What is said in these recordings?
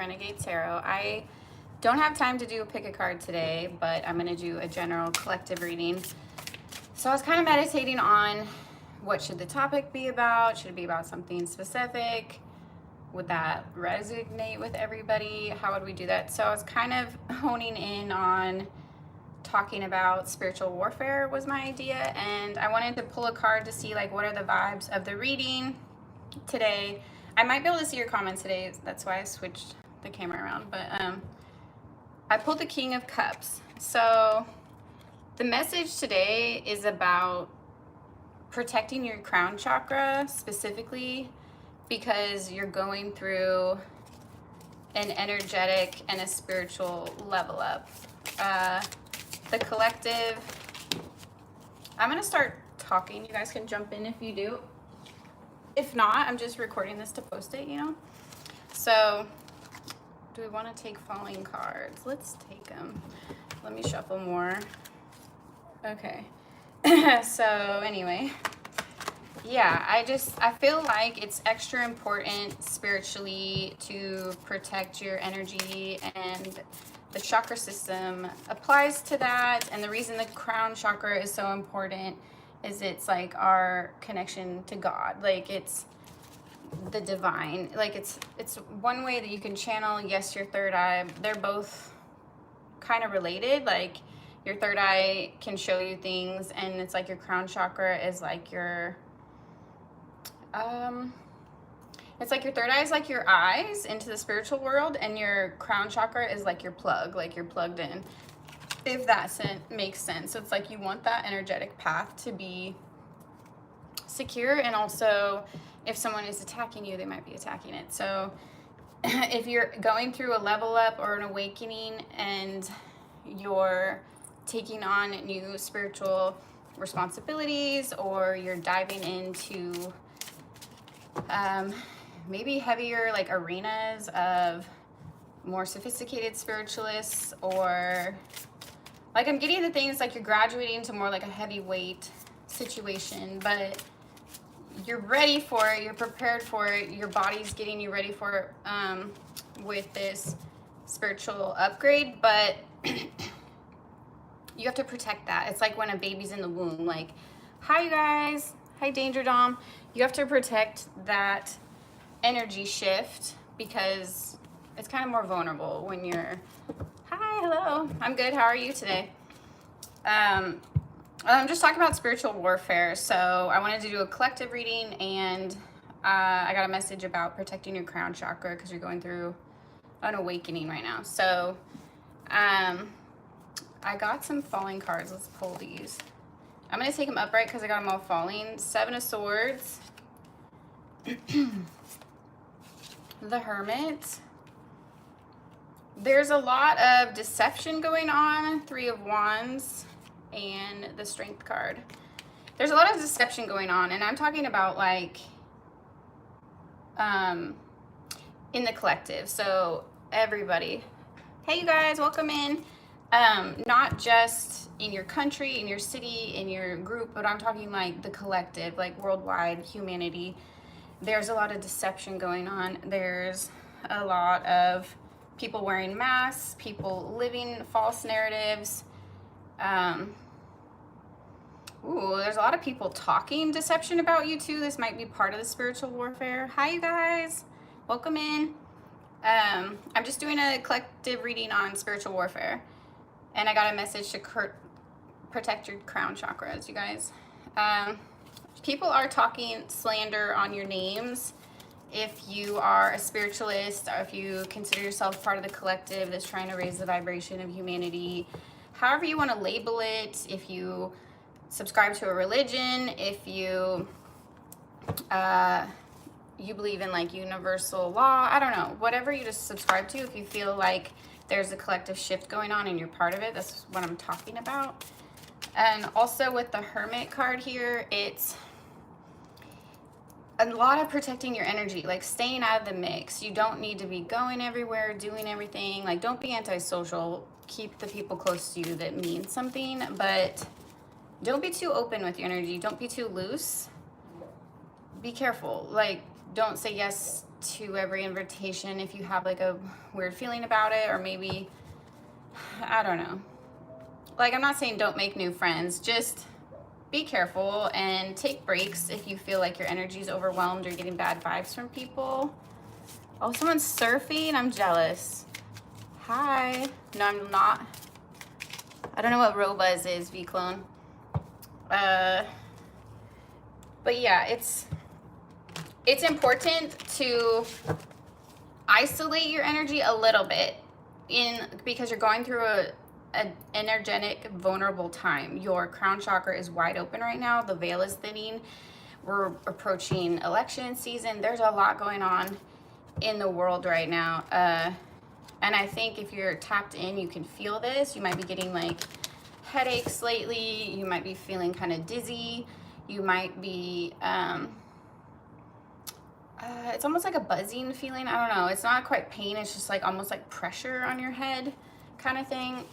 Renegade Tarot. I don't have time to do a pick a card today, but I'm going to do a general collective reading. So I was kind of meditating on what should the topic be about? Should it be about something specific? Would that resonate with everybody? How would we do that? So I was kind of honing in on talking about spiritual warfare was my idea, and I wanted to pull a card to see like what are the vibes of the reading today. I might be able to see your comments today, that's why I switched the camera around, but I pulled the King of Cups. So the message today is about protecting your crown chakra specifically because you're going through an energetic and a spiritual level up. The collective, I'm gonna start talking. You guys can jump in if you do. If not, I'm just recording this to post it, you know? So, do we want to take falling cards? Let's take them. Let me shuffle more. Okay. So, anyway. Yeah, I feel like it's extra important spiritually to protect your energy, and the chakra system applies to that. And the reason the crown chakra is so important is it's like our connection to God. Like it's the divine. Like it's one way that you can channel, yes, your third eye. They're both kind of related. Like your third eye can show you things, and it's like your crown chakra is like your it's like your third eye is like your eyes into the spiritual world, and your crown chakra is like your plug, like you're plugged in, if that makes sense. So it's like you want that energetic path to be secure, and also if someone is attacking you, they might be attacking it. So if you're going through a level up or an awakening and you're taking on new spiritual responsibilities, or you're diving into maybe heavier like arenas of more sophisticated spiritualists, or like I'm getting the things like you're graduating to more like a heavyweight situation, but you're ready for it, you're prepared for it, your body's getting you ready for it with this spiritual upgrade, but you have to protect that. It's like when a baby's in the womb, like, hi you guys, hi Danger Dom. You have to protect that energy shift because it's kind of more vulnerable when you're, hi, hello, I'm good, how are you today? I'm just talking about spiritual warfare. So I wanted to do a collective reading, and I got a message about protecting your crown chakra because you're going through an awakening right now. So I got some falling cards. Let's pull these. I'm going to take them upright because I got them all falling. Seven of Swords. The Hermit. There's a lot of deception going on. Three of Wands. And the Strength card. There's a lot of deception going on. And I'm talking about like in the collective. So everybody. Hey you guys, welcome in. Not just in your country, in your city, in your group, but I'm talking like the collective, like worldwide humanity. There's a lot of deception going on. There's a lot of people wearing masks, people living false narratives. There's a lot of people talking deception about you too. This might be part of the spiritual warfare. Hi you guys, welcome in. I'm just doing a collective reading on spiritual warfare. And I got a message to protect your crown chakras, you guys. People are talking slander on your names. If you are a spiritualist, or if you consider yourself part of the collective that's trying to raise the vibration of humanity, however you want to label it, if you subscribe to a religion, if you you believe in like universal law, I don't know, whatever you just subscribe to, if you feel like there's a collective shift going on and you're part of it, that's what I'm talking about. And also with the Hermit card here, it's a lot of protecting your energy, like staying out of the mix. You don't need to be going everywhere, doing everything. Like don't be antisocial. Keep the people close to you that mean something, but don't be too open with your energy. Don't be too loose. Be careful. Like don't say yes to every invitation if you have like a weird feeling about it, or maybe, I don't know. Like, I'm not saying don't make new friends, just be careful and take breaks if you feel like your energy is overwhelmed or getting bad vibes from people. Oh, someone's surfing. I'm jealous. Hi. No, I'm not. I don't know what Robuzz is, V-Clone. But yeah, it's important to isolate your energy a little bit because you're going through an energetic, vulnerable time. Your crown chakra is wide open right now. The veil is thinning. We're approaching election season. There's a lot going on in the world right now. And I think if you're tapped in, you can feel this. You might be getting like headaches lately. You might be feeling kind of dizzy. You might be, it's almost like a buzzing feeling. I don't know. It's not quite pain. It's just like almost like pressure on your head kind of thing.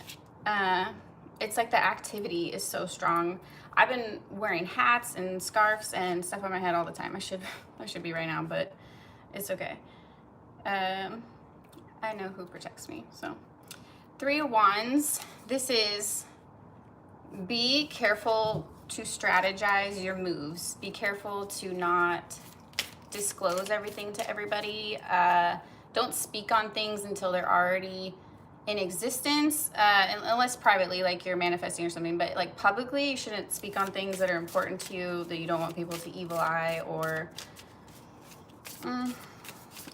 It's like the activity is so strong. I've been wearing hats and scarves and stuff on my head all the time. I should be right now, but it's okay. I know who protects me. So 3 of Wands. This is, be careful to strategize your moves. Be careful to not disclose everything to everybody. Don't speak on things until they're already in existence, unless privately, like you're manifesting or something, but like publicly, you shouldn't speak on things that are important to you, that you don't want people to evil eye, or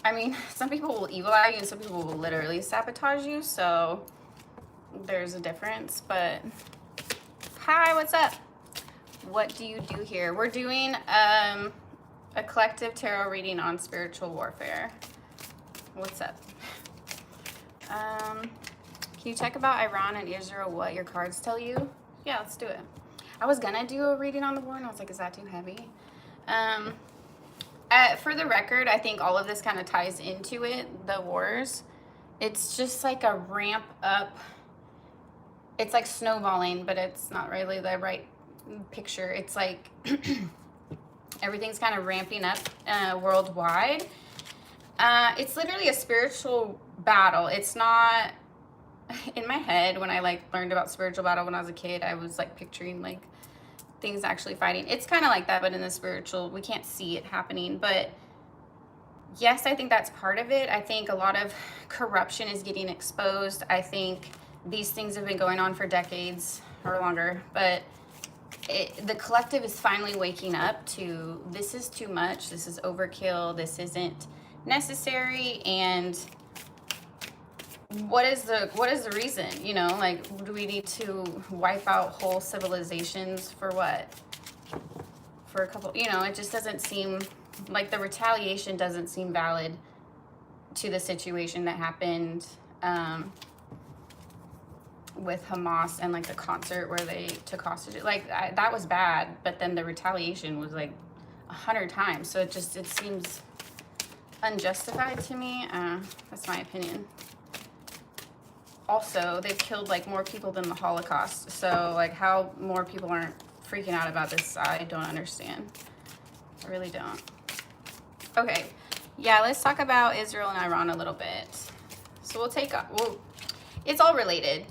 I mean, some people will evil eye you and some people will literally sabotage you, so there's a difference. But hi, what's up? What do you do here? We're doing a collective tarot reading on spiritual warfare. What's up? Can you check about Iran and Israel, what your cards tell you? Yeah, let's do it. I was gonna do a reading on the war and I was like, is that too heavy? For the record, I think all of this kind of ties into it, the wars. It's just like a ramp up. It's like snowballing, but it's not really the right picture. It's like everything's kind of ramping up worldwide. It's literally a spiritual battle. It's not, in my head, when I like learned about spiritual battle when I was a kid, I was like picturing like things actually fighting. It's kind of like that, but in the spiritual, we can't see it happening. But yes, I think that's part of it. I think a lot of corruption is getting exposed. I think these things have been going on for decades or longer, but the collective is finally waking up to, this is too much, this is overkill, this isn't necessary, and what is the reason? You know, like, do we need to wipe out whole civilizations for what? For a couple, you know, it just doesn't seem like the retaliation doesn't seem valid to the situation that happened with Hamas and like the concert where they took hostage. Like that was bad, but then the retaliation was like 100 times. So it seems unjustified to me. That's my opinion. Also, they've killed like more people than the Holocaust. So like how more people aren't freaking out about this, I don't understand. I really don't. Okay, yeah, let's talk about Israel and Iran a little bit. So it's all related.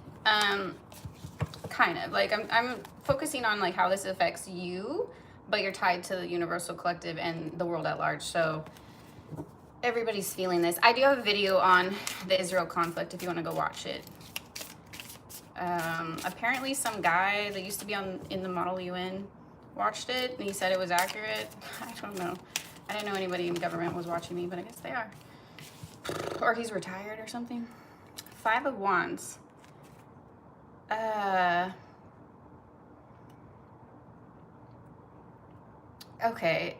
Kind of like I'm focusing on like how this affects you, but you're tied to the universal collective and the world at large. So everybody's feeling this. I do have a video on the Israel conflict if you want to go watch it. Apparently some guy that used to be in the Model UN watched it and he said it was accurate. I don't know. I didn't know anybody in government was watching me, but I guess they are. Or he's retired or something. 5 of Wands. Okay,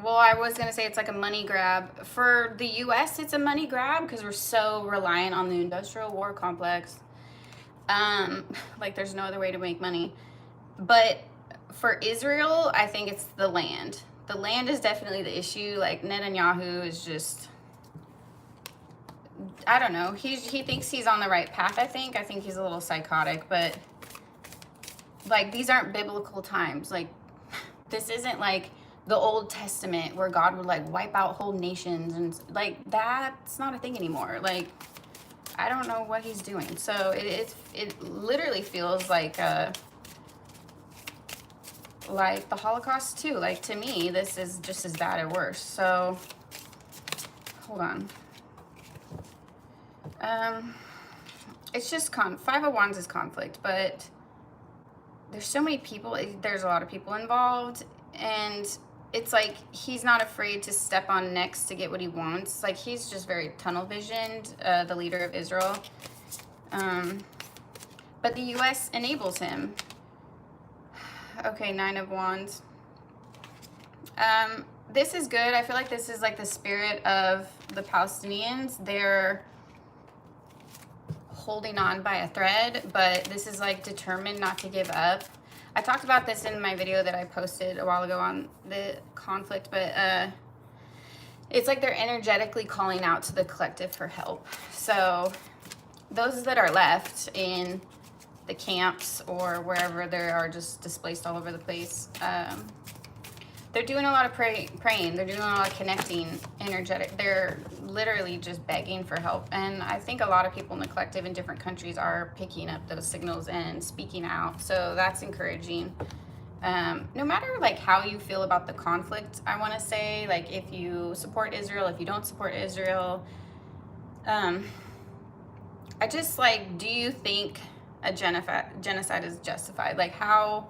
well, I was gonna say it's like a money grab. For the US, it's a money grab because we're so reliant on the industrial war complex. Like there's no other way to make money. But for Israel, I think it's the land. The land is definitely the issue. Like Netanyahu is just, I don't know. He thinks he's on the right path, I think. I think he's a little psychotic, but like these aren't biblical times. Like this isn't like the Old Testament where God would like wipe out whole nations, and like that's not a thing anymore. Like, I don't know what he's doing. So it literally feels like the Holocaust too. Like, to me, this is just as bad or worse. So hold on. It's just Five of Wands is conflict, but there's so many people. There's a lot of people involved, and it's like he's not afraid to step on necks to get what he wants. Like, he's just very tunnel visioned, the leader of Israel. But the U.S. enables him. Okay, Nine of Wands. This is good. I feel like this is like the spirit of the Palestinians. They're holding on by a thread, but this is like determined not to give up. I talked about this in my video that I posted a while ago on the conflict, but it's like they're energetically calling out to the collective for help. So those that are left in the camps or wherever they are just displaced all over the place, they're doing a lot of praying. They're doing a lot of connecting, energetic. They're literally just begging for help. And I think a lot of people in the collective in different countries are picking up those signals and speaking out. So that's encouraging. No matter like how you feel about the conflict, I want to say, like, if you support Israel, if you don't support Israel, I just like, do you think a genocide is justified? Like, how,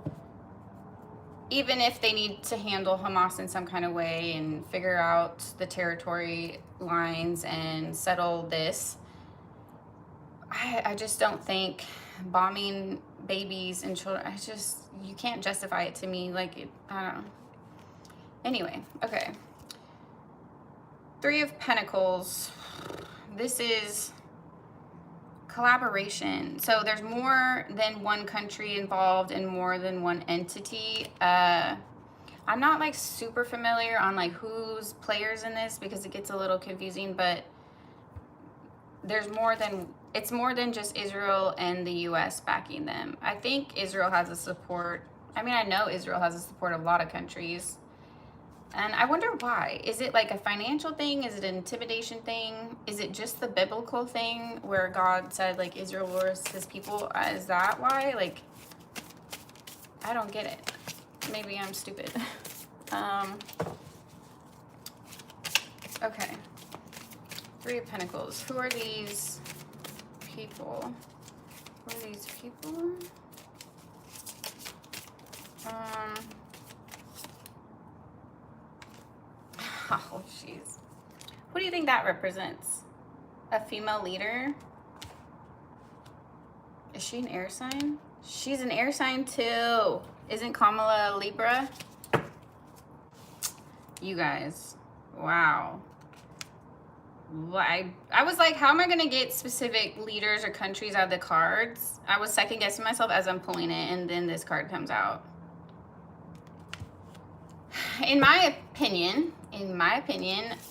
even if they need to handle Hamas in some kind of way and figure out the territory lines and settle this, I just don't think bombing babies and children, you can't justify it to me. Like, I don't know. Anyway, okay. Three of Pentacles. This is collaboration. So there's more than one country involved and more than one entity. I'm not like super familiar on like who's players in this because it gets a little confusing, but there's more than, it's more than just Israel and the US backing them. I think Israel has the support. I mean, I know Israel has the support of a lot of countries. And I wonder why. Is it like a financial thing? Is it an intimidation thing? Is it just the biblical thing where God said like Israel was his people? Is that why? Like, I don't get it. Maybe I'm stupid. Okay. Three of Pentacles. Who are these people? Who are these people? Oh, jeez. What do you think that represents? A female leader? Is she an air sign? She's an air sign too. Isn't Kamala Libra? You guys. Wow. I was like, how am I going to get specific leaders or countries out of the cards? I was second guessing myself as I'm pulling it, and then this card comes out. In my opinion,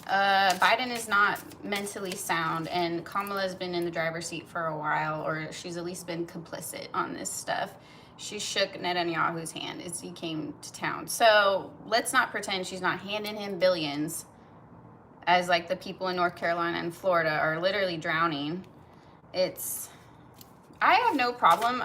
Biden is not mentally sound, and Kamala's been in the driver's seat for a while, or she's at least been complicit on this stuff. She shook Netanyahu's hand as he came to town. So let's not pretend she's not handing him billions, as like the people in North Carolina and Florida are literally drowning. I have no problem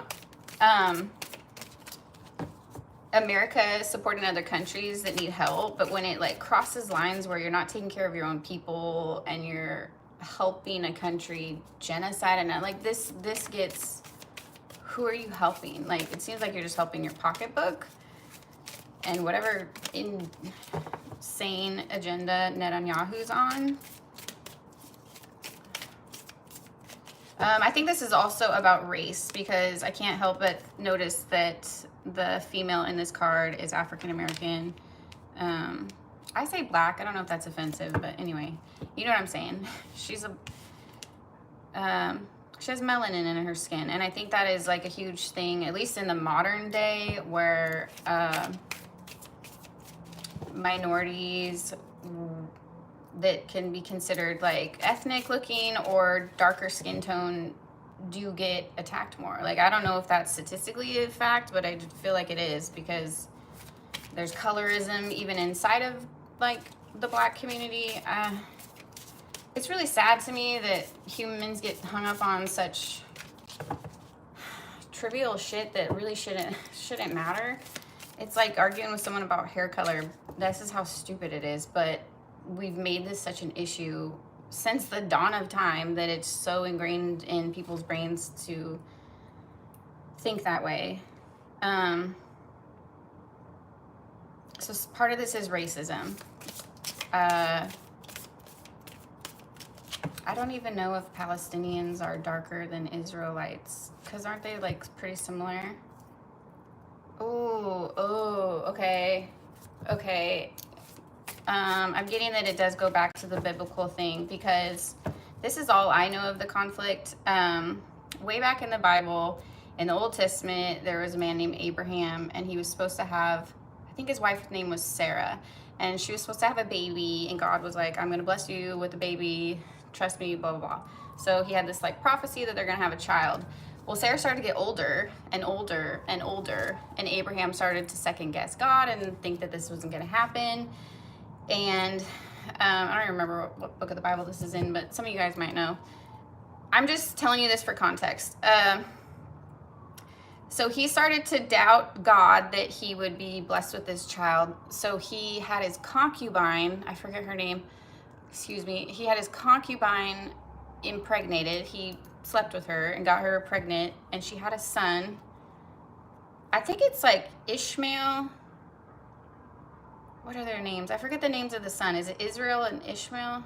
America supporting other countries that need help, but when it like crosses lines where you're not taking care of your own people and you're helping a country genocide, and like this gets, who are you helping? Like, it seems like you're just helping your pocketbook and whatever insane agenda Netanyahu's on. I think this is also about race, because I can't help but notice that the female in this card is African American. I say black. I don't know if that's offensive, but anyway, you know what I'm saying. She has melanin in her skin, and I think that is like a huge thing, at least in the modern day, where minorities that can be considered like ethnic looking or darker skin tone do get attacked more. Like, I don't know if that's statistically a fact, but I feel like it is, because There's colorism even inside of like the Black community. It's really sad to me that humans get hung up on such trivial shit that really shouldn't matter. It's like arguing with someone about hair color. This is how stupid it is, but we've made this such an issue since the dawn of time that it's so ingrained in people's brains to think that way. So part of this is racism. I don't even know if Palestinians are darker than Israelites, because aren't they like pretty similar? Oh, okay. I'm getting that it does go back to the biblical thing, because this is all I know of the conflict. Way back in the Bible, in the Old Testament, there was a man named Abraham, and he was supposed to have, I think his wife's name was Sarah, and she was supposed to have a baby, and God was like, I'm going to bless you with a baby, trust me, blah, blah, blah. So he had this like prophecy that they're going to have a child. Well, Sarah started to get older and older and older, and Abraham started to second guess God and think that this wasn't going to happen. And I don't remember what book of the Bible this is in, but some of you guys might know. I'm just telling you this for context. So he started to doubt God that he would be blessed with this child. So he had his concubine, I forget her name, he had his concubine impregnated. He slept with her and got her pregnant, and she had a son. I think it's like Ishmael. What are their names? I forget the names of the son. Is it Israel and Ishmael?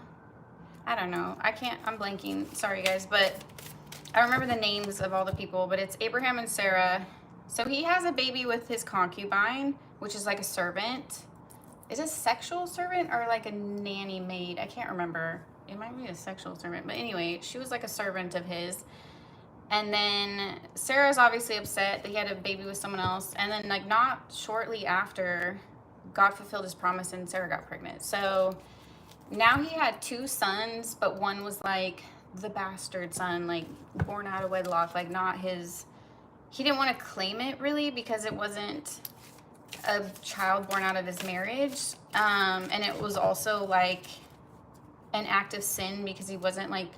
I don't know. I'm blanking. Sorry, guys. But I remember the names of all the people. But it's Abraham and Sarah. So he has a baby with his concubine, which is like a servant. Is it a sexual servant or like a nanny maid? I can't remember. It might be a sexual servant. But anyway, she was like a servant of his. And then Sarah's obviously upset that he had a baby with someone else. And then like not shortly after, God fulfilled his promise and Sarah got pregnant. So now he had 2 sons, but one was like the bastard son, like born out of wedlock, like not his. He didn't want to claim it really because it wasn't a child born out of his marriage. And it was also like an act of sin because he wasn't like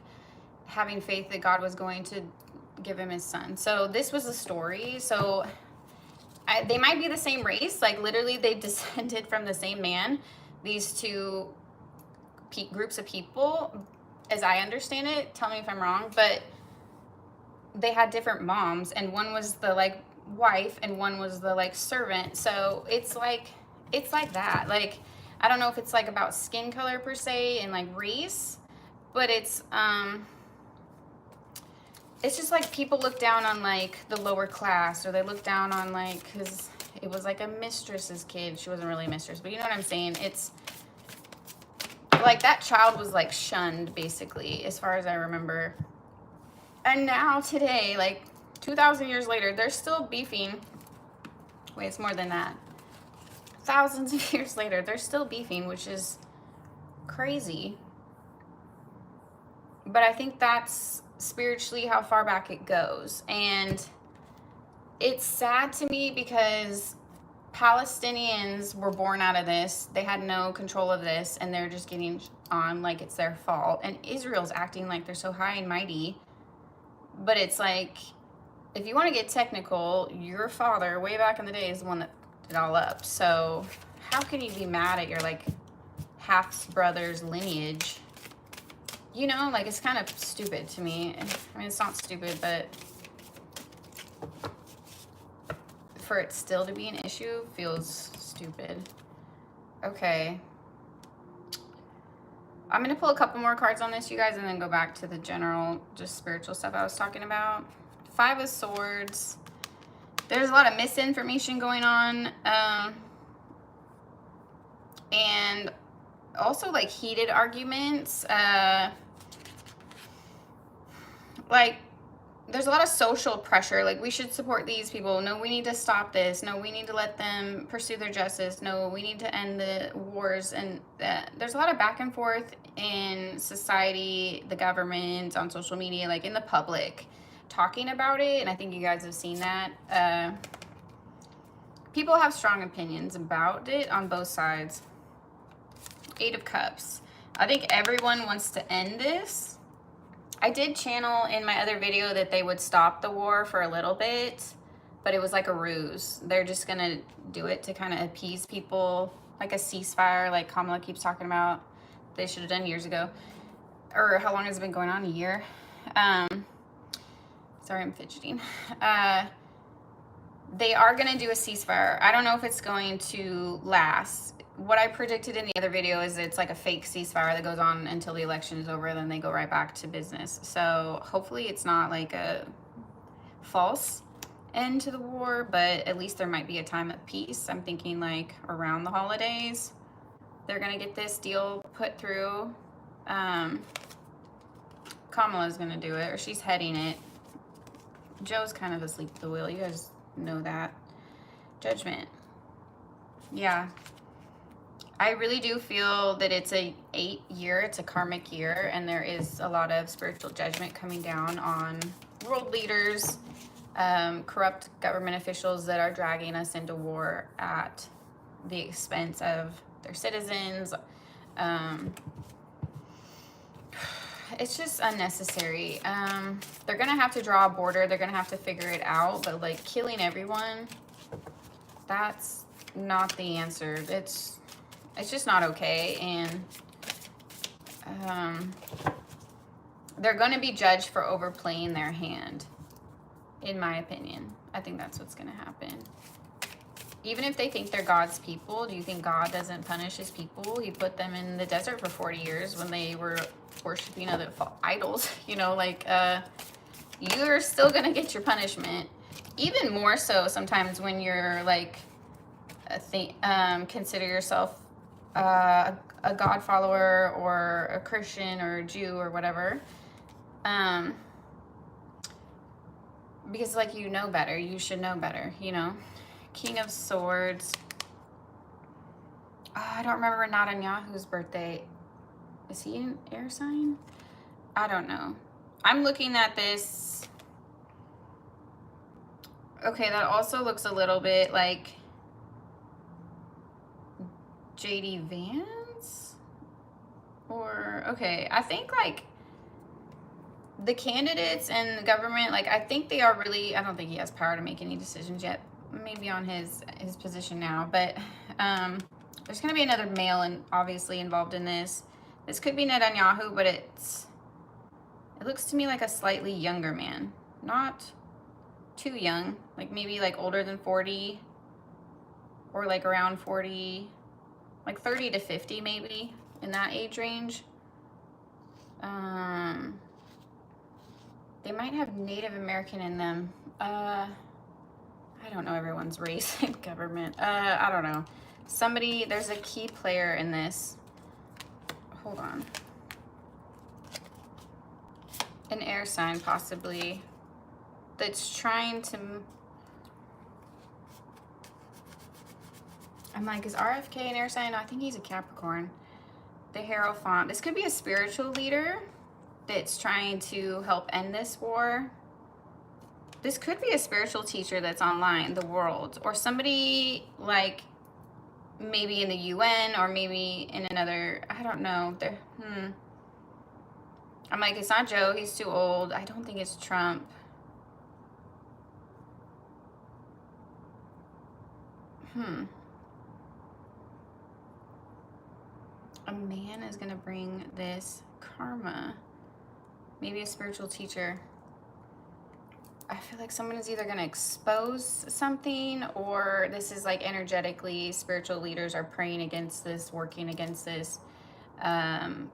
having faith that God was going to give him his son. So this was a story. So they might be the same race, like literally they descended from the same man, these 2 groups of people, as I understand it. Tell me if I'm wrong, but they had different moms, and one was the like wife and one was the like servant. So it's like that. Like I don't know if it's like about skin color per se and like race, but it's just like people look down on like the lower class, or they look down on like, because it was like a mistress's kid. She wasn't really a mistress, but you know what I'm saying? It's like that child was like shunned basically, as far as I remember. And now today, like 2,000 years later, they're still beefing. Wait, it's more than that. Thousands of years later, they're still beefing, which is crazy. But I think that's spiritually how far back it goes. And it's sad to me because Palestinians were born out of this. They had no control of this, and they're just getting on like it's their fault. And Israel's acting like they're so high and mighty. But it's like, if you want to get technical, your father way back in the day is the one that did it all up. So how can you be mad at your like half-brother's lineage? You know, like it's kind of stupid to me. I mean, it's not stupid, but for it still to be an issue feels stupid. Okay. I'm going to pull a couple more cards on this, you guys, and then go back to the general, just spiritual stuff I was talking about. 5 of Swords. There's a lot of misinformation going on. And also, like, heated arguments. Like, there's a lot of social pressure. Like, we should support these people. No, we need to stop this. No, we need to let them pursue their justice. No, we need to end the wars. And there's a lot of back and forth in society, the government, on social media, like in the public, talking about it. And I think you guys have seen that. people have strong opinions about it on both sides. 8 of Cups. I think everyone wants to end this. I did channel in my other video that they would stop the war for a little bit, but it was like a ruse. They're just gonna do it to kind of appease people, like a ceasefire, like Kamala keeps talking about. They should have done years ago. Or how long has it been going on? A year? Sorry, I'm fidgeting. They are gonna do a ceasefire. I don't know if it's going to last. What I predicted in the other video is it's like a fake ceasefire that goes on until the election is over, then they go right back to business. So hopefully it's not like a false end to the war, but at least there might be a time of peace. I'm thinking like around the holidays, they're gonna get this deal put through. Kamala's gonna do it, or she's heading it. Joe's kind of asleep at the wheel. You guys know that. Judgment. Yeah. I really do feel that it's a 8-year, it's a karmic year, and there is a lot of spiritual judgment coming down on world leaders, corrupt government officials that are dragging us into war at the expense of their citizens. It's just unnecessary. They're gonna have to draw a border, they're gonna have to figure it out, but like killing everyone, that's not the answer. It's just not okay, and they're going to be judged for overplaying their hand, in my opinion. I think that's what's going to happen. Even if they think they're God's people, do you think God doesn't punish his people? He put them in the desert for 40 years when they were worshiping other idols. You know, like, you're still going to get your punishment. Even more so sometimes when you're like, consider yourself a God follower or a Christian or a Jew or whatever, because like you know better, you should know better, you know. King of Swords. Oh, I don't remember Netanyahu's birthday. Is he an air sign? I don't know. I'm looking at this. Okay, that also looks a little bit like JD Vance, or okay, I think like the candidates and the government, like I think they are really, I don't think he has power to make any decisions yet, maybe on his position now, but there's gonna be another male and obviously involved in this. This could be Netanyahu, but it looks to me like a slightly younger man, not too young, like maybe like older than 40 or like around 40, like 30 to 50 maybe, in that age range. They might have Native American in them. I don't know everyone's race in government. I don't know. Somebody, there's a key player in this. Hold on. An air sign possibly that's trying to... I'm like, is RFK an air sign? I think he's a Capricorn. The Hierophant. This could be a spiritual leader that's trying to help end this war. This could be a spiritual teacher that's online, the world, or somebody like maybe in the UN or maybe in another, I don't know. I'm like, it's not Joe, he's too old. I don't think it's Trump. A man is gonna bring this karma. Maybe a spiritual teacher. I feel like someone is either gonna expose something, or this is like energetically spiritual leaders are praying against this, working against this,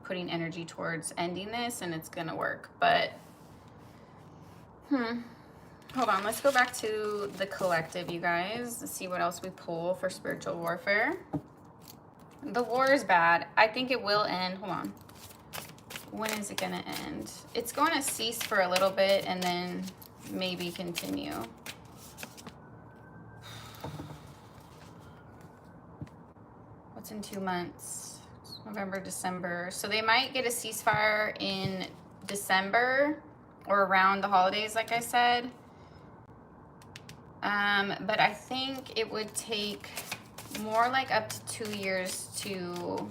putting energy towards ending this, and it's gonna work. But hold on, let's go back to the collective, you guys. Let's see what else we pull for spiritual warfare. The war is bad. I think it will end. Hold on. When is it gonna end? It's going to cease for a little bit and then maybe continue. What's in 2 months? November, December. So they might get a ceasefire in December or around the holidays, like I said. But I think it would take more like up to 2 years to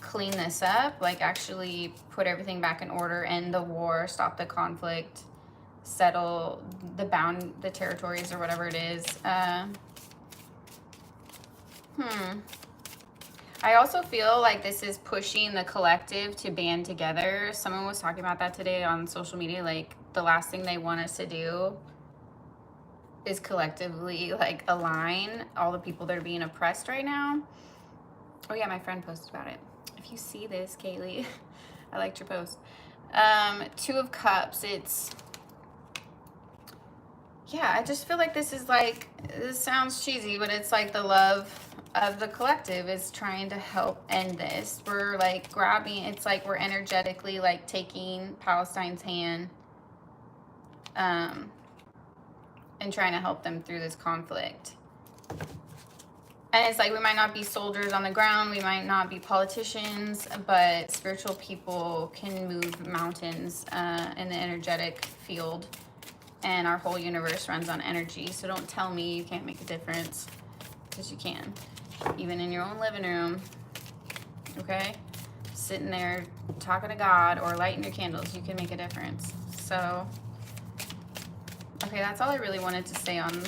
clean this up, like actually put everything back in order, end the war, stop the conflict, settle the territories or whatever it is. I also feel like this is pushing the collective to band together. Someone was talking about that today on social media, like the last thing they want us to do is collectively like align all the people that are being oppressed right now. Oh yeah, my friend posted about it. If you see this, Kaylee, I liked your post. 2 of Cups, yeah, I just feel like this is like, this sounds cheesy, but it's like the love of the collective is trying to help end this. We're like grabbing, it's like we're energetically like taking Palestine's hand and trying to help them through this conflict. And it's like we might not be soldiers on the ground, we might not be politicians, but spiritual people can move mountains in the energetic field. And our whole universe runs on energy. So don't tell me you can't make a difference, because you can. Even in your own living room, okay? Sitting there talking to God or lighting your candles, you can make a difference. So, okay, that's all I really wanted to say on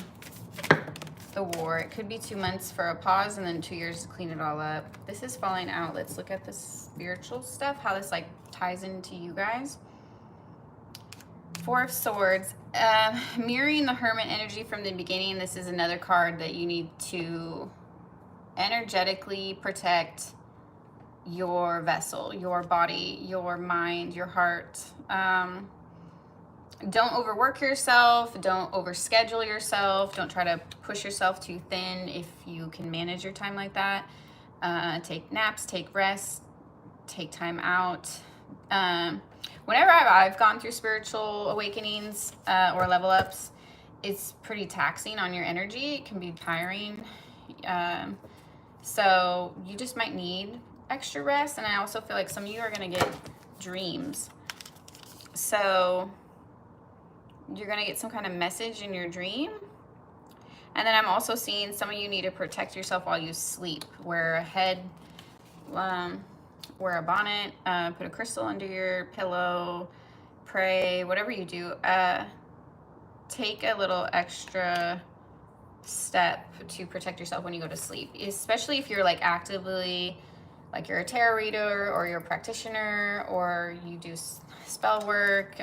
the war. It could be 2 months for a pause and then 2 years to clean it all up. This is falling out. Let's look at the spiritual stuff, how this like ties into you guys. 4 of Swords, mirroring the Hermit energy from the beginning. This is another card that you need to energetically protect your vessel, your body, your mind, your heart. Don't overwork yourself. Don't overschedule yourself. Don't try to push yourself too thin if you can manage your time like that. Take naps, take rest, take time out. Whenever I've gone through spiritual awakenings or level ups, it's pretty taxing on your energy. It can be tiring. So you just might need extra rest. And I also feel like some of you are going to get dreams. So you're going to get some kind of message in your dream. And then I'm also seeing some of you need to protect yourself while you sleep. Wear a head, wear a bonnet, put a crystal under your pillow, pray, whatever you do. Take a little extra step to protect yourself when you go to sleep, especially if you're like actively, like you're a tarot reader or you're a practitioner or you do spell work.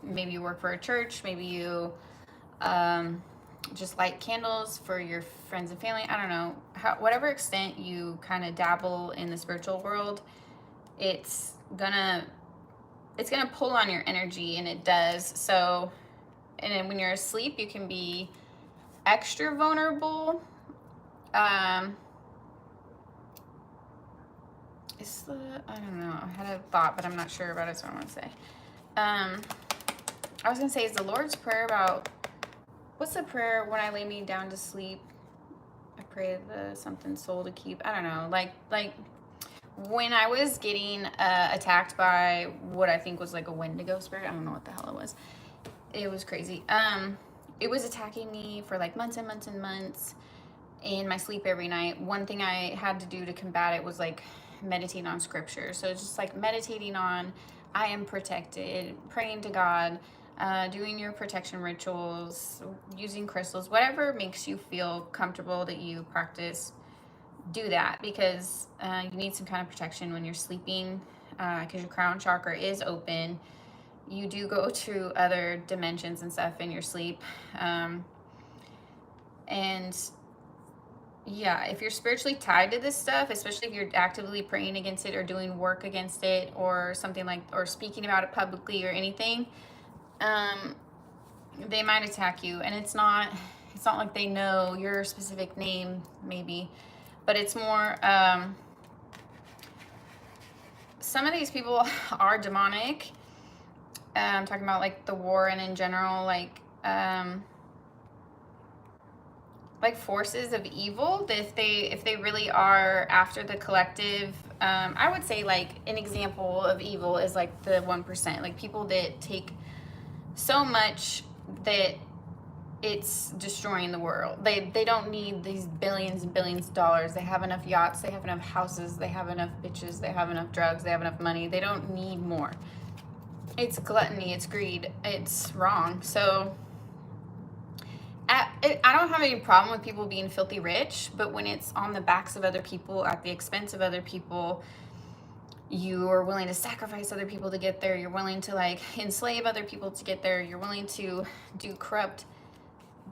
Maybe you work for a church, maybe you just light candles for your friends and family. I don't know, whatever extent you kind of dabble in the spiritual world, it's gonna pull on your energy, and it does. So, and then when you're asleep, you can be extra vulnerable. I don't know, I had a thought, but I'm not sure about it, so I want to say. I was gonna say, is the Lord's Prayer about, what's the prayer when I lay me down to sleep? I pray the something soul to keep. I don't know. Like when I was getting attacked by what I think was like a Wendigo spirit. I don't know what the hell it was. It was crazy. It was attacking me for like months and months and months in my sleep every night. One thing I had to do to combat it was like meditate on scripture. So it's just like meditating on, I am protected, praying to God, doing your protection rituals, using crystals, whatever makes you feel comfortable that you practice, do that, because you need some kind of protection when you're sleeping, because your crown chakra is open. You do go to other dimensions and stuff in your sleep. And yeah, if you're spiritually tied to this stuff, especially if you're actively praying against it or doing work against it or something like, or speaking about it publicly or anything, they might attack you. And it's not like they know your specific name, maybe, but it's more, some of these people are demonic. I'm talking about like the war and in general, like forces of evil. If they really are after the collective, I would say like an example of evil is like the 1%, like people that take so much that it's destroying the world. They don't need these billions and billions of dollars. They have enough yachts, they have enough houses, they have enough bitches, they have enough drugs, they have enough money. They don't need more. It's gluttony, it's greed, it's wrong. So I don't have any problem with people being filthy rich, but when it's on the backs of other people, at the expense of other people, you are willing to sacrifice other people to get there. You're willing to like enslave other people to get there. You're willing to do corrupt,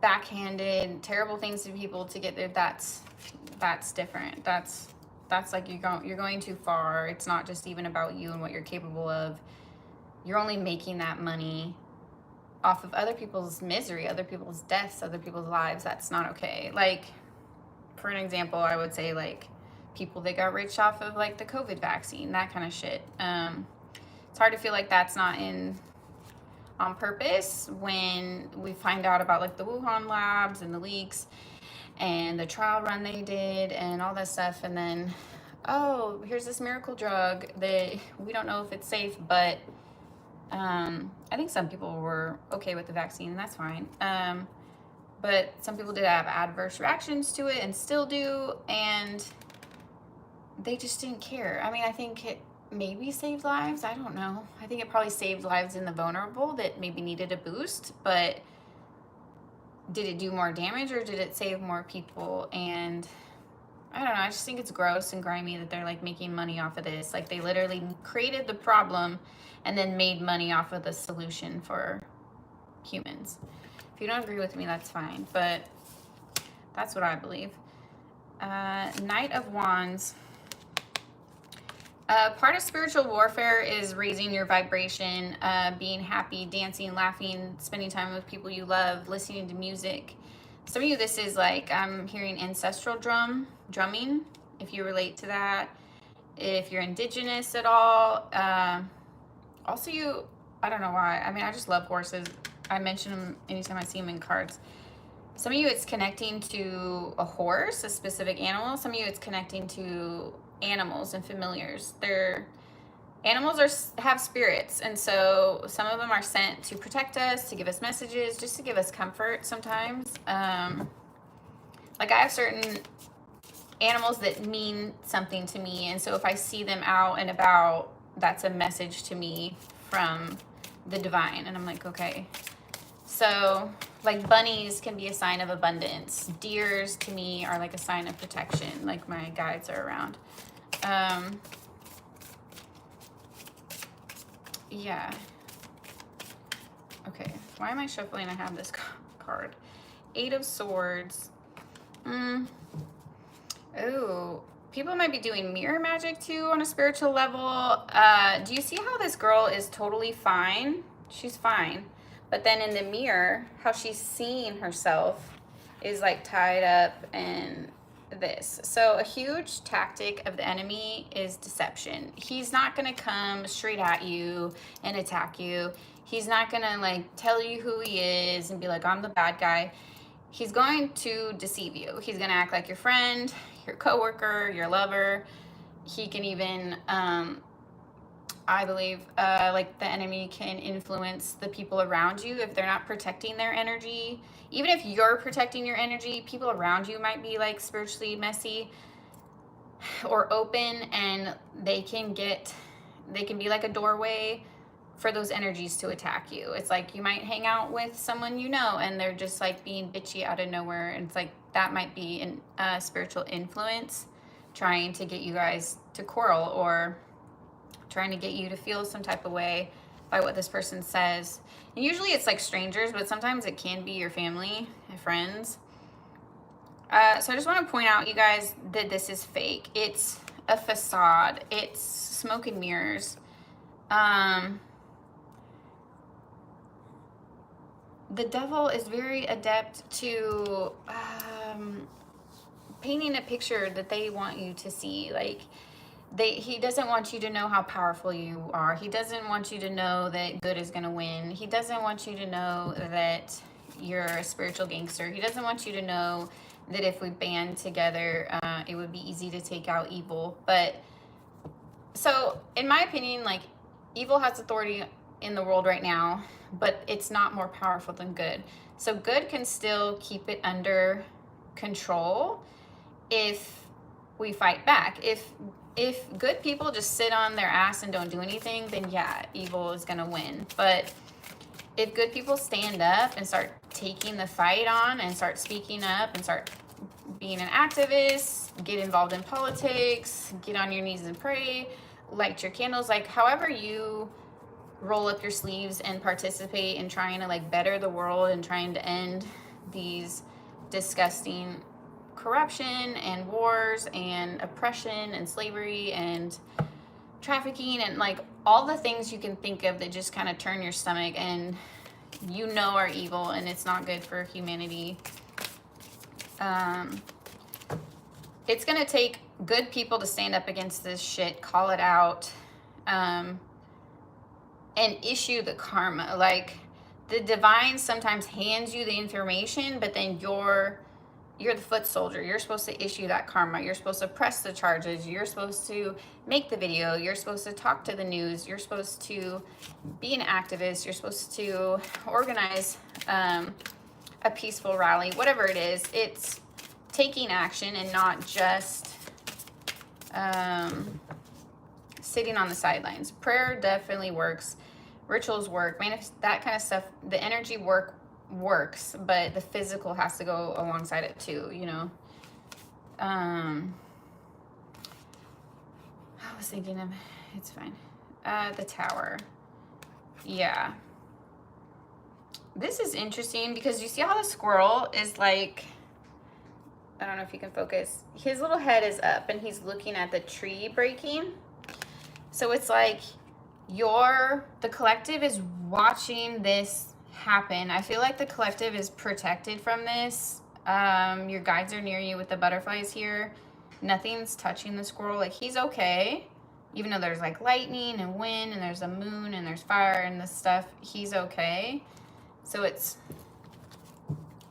backhanded, terrible things to people to get there. That's different. That's like you're going too far. It's not just even about you and what you're capable of. You're only making that money off of other people's misery, other people's deaths, other people's lives. That's not okay. Like, for an example, I would say like people that got rich off of like the COVID vaccine, that kind of shit. It's hard to feel like that's not on purpose when we find out about like the Wuhan labs and the leaks and the trial run they did and all that stuff. And then, oh, here's this miracle drug that we don't know if it's safe, but I think some people were okay with the vaccine, and that's fine. But some people did have adverse reactions to it and still do, and they just didn't care. I mean, I think it maybe saved lives. I don't know. I think it probably saved lives in the vulnerable that maybe needed a boost, but did it do more damage or did it save more people? And I don't know. I just think it's gross and grimy that they're like making money off of this. Like they literally created the problem and then made money off of the solution for humans. If you don't agree with me, that's fine, but that's what I believe. Knight of Wands. Part of spiritual warfare is raising your vibration, being happy, dancing, laughing, spending time with people you love, listening to music. Some of you, this is like, I'm hearing ancestral drumming, if you relate to that. If you're indigenous at all. Also you, I don't know why. I mean, I just love horses. I mention them anytime I see them in cards. Some of you, it's connecting to a horse, a specific animal. Some of you, it's connecting to animals and familiars. Animals have spirits, and so some of them are sent to protect us, to give us messages, just to give us comfort sometimes. Like I have certain animals that mean something to me, and so if I see them out and about, that's a message to me from the divine, and I'm like, okay. So like bunnies can be a sign of abundance. Deers to me are like a sign of protection, like my guides are around. Yeah. Okay, why am I shuffling? I have this card. 8 of Swords. Oh, people might be doing mirror magic too on a spiritual level. Do you see how this girl is totally fine? She's fine. But then in the mirror, how she's seeing herself is like tied up and this. So a huge tactic of the enemy is deception. He's not going to come straight at you and attack you. He's not going to like tell you who he is and be like, I'm the bad guy. He's going to deceive you. He's going to act like your friend, your coworker, your lover. He can even, I believe, like the enemy can influence the people around you if they're not protecting their energy. Even if you're protecting your energy, people around you might be like spiritually messy or open, and they can be like a doorway for those energies to attack you. It's like you might hang out with someone you know and they're just like being bitchy out of nowhere, and it's like that might be a spiritual influence trying to get you guys to quarrel or trying to get you to feel some type of way by what this person says. And usually it's like strangers, but sometimes it can be your family and friends. So I just want to point out, you guys, that this is fake. It's a facade. It's smoke and mirrors. The devil is very adept to painting a picture that they want you to see. Like, he doesn't want you to know how powerful you are. He doesn't want you to know that good is going to win. He doesn't want you to know that you're a spiritual gangster. He doesn't want you to know that if we band together, it would be easy to take out evil. But so in my opinion, like, evil has authority in the world right now, but it's not more powerful than good. So good can still keep it under control if we fight back. If good people just sit on their ass and don't do anything, then yeah, evil is gonna win. But if good people stand up and start taking the fight on and start speaking up and start being an activist, get involved in politics, get on your knees and pray, light your candles, like however you roll up your sleeves and participate in trying to like better the world and trying to end these disgusting corruption and wars and oppression and slavery and trafficking and like all the things you can think of that just kind of turn your stomach and you know are evil and it's not good for humanity. It's gonna take good people to stand up against this shit, call it out, and issue the karma. Like the divine sometimes hands you the information, but then you're the foot soldier. You're supposed to issue that karma. You're supposed to press the charges. You're supposed to make the video. You're supposed to talk to the news. You're supposed to be an activist. You're supposed to organize a peaceful rally. Whatever it is, it's taking action and not just sitting on the sidelines. Prayer definitely works. Rituals work. That kind of stuff. The energy works, but the physical has to go alongside it too, you know. I was thinking of, it's fine. The Tower. Yeah. This is interesting because you see how the squirrel is like, I don't know if you can focus. His little head is up and he's looking at the tree breaking. So it's like the collective is watching this happen. I feel like the collective is protected from this. Your guides are near you with the butterflies here. Nothing's touching the squirrel. Like he's okay. Even though there's like lightning and wind and there's a moon and there's fire and this stuff, he's okay. So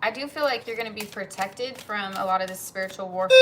I do feel like you're going to be protected from a lot of this spiritual warfare.